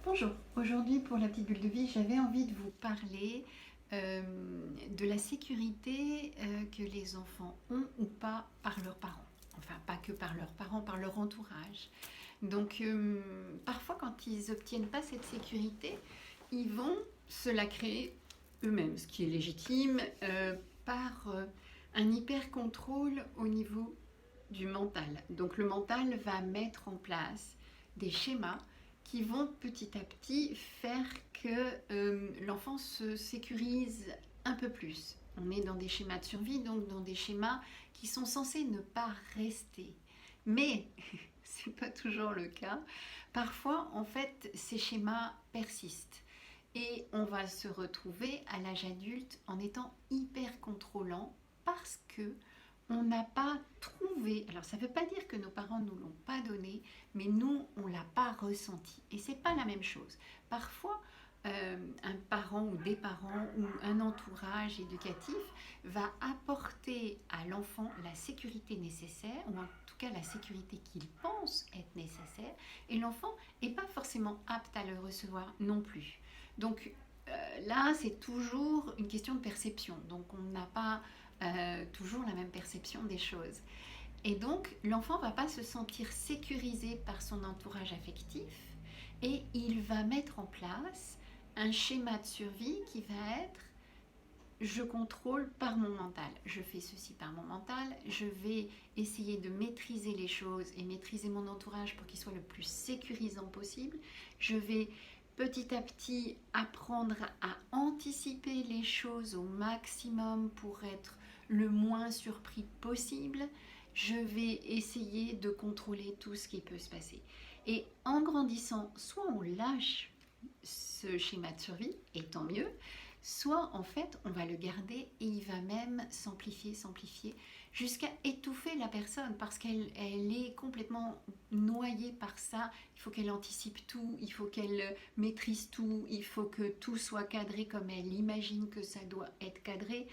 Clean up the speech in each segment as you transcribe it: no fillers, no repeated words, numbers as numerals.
Bonjour, aujourd'hui pour la petite bulle de vie, j'avais envie de vous parler de la sécurité que les enfants ont ou pas par leurs parents. Enfin, pas que par leurs parents, par leur entourage. Donc, parfois quand ils n'obtiennent pas cette sécurité, ils vont se la créer eux-mêmes, ce qui est légitime, par un hyper contrôle au niveau du mental. Donc le mental va mettre en place des schémas qui vont petit à petit faire que l'enfant se sécurise un peu plus. On est dans des schémas de survie, donc dans des schémas qui sont censés ne pas rester. Mais c'est pas toujours le cas. Parfois, en fait, ces schémas persistent. Et on va se retrouver à l'âge adulte en étant hyper contrôlant parce que on n'a pas trouvé, alors ça ne veut pas dire que nos parents ne nous l'ont pas donné, mais nous, on ne l'a pas ressenti. Et ce n'est pas la même chose. Parfois, un parent ou des parents ou un entourage éducatif va apporter à l'enfant la sécurité nécessaire, ou en tout cas la sécurité qu'il pense être nécessaire, et l'enfant n'est pas forcément apte à le recevoir non plus. Donc là, c'est toujours une question de perception. Donc on n'a pas toujours la même perception des choses. Et donc, l'enfant ne va pas se sentir sécurisé par son entourage affectif et il va mettre en place un schéma de survie qui va être je contrôle par mon mental. Je fais ceci par mon mental. Je vais essayer de maîtriser les choses et maîtriser mon entourage pour qu'il soit le plus sécurisant possible. Je vais petit à petit apprendre à anticiper les choses au maximum pour être le moins surpris possible. Je vais essayer de contrôler tout ce qui peut se passer. Et en grandissant, soit on lâche ce schéma de survie, et tant mieux, soit en fait on va le garder et il va même s'amplifier jusqu'à étouffer la personne parce qu'elle est complètement noyée par ça. Il faut qu'elle anticipe tout, il faut qu'elle maîtrise tout, il faut que tout soit cadré comme elle imagine que ça doit être cadré.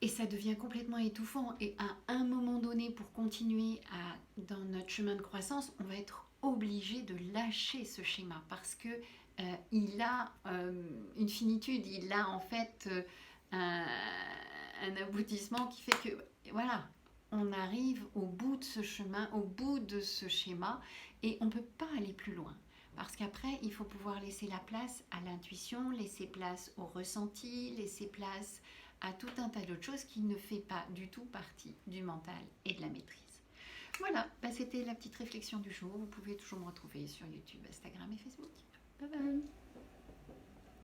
Et ça devient complètement étouffant. Et à un moment donné, pour continuer dans notre chemin de croissance, on va être obligé de lâcher ce schéma parce que il a une finitude, il a en fait un aboutissement qui fait que voilà, on arrive au bout de ce chemin, au bout de ce schéma, et on ne peut pas aller plus loin. Parce qu'après, il faut pouvoir laisser la place à l'intuition, laisser place au ressenti, laisser place à tout un tas d'autres choses qui ne fait pas du tout partie du mental et de la maîtrise. Voilà, c'était la petite réflexion du jour. Vous pouvez toujours me retrouver sur YouTube, Instagram et Facebook.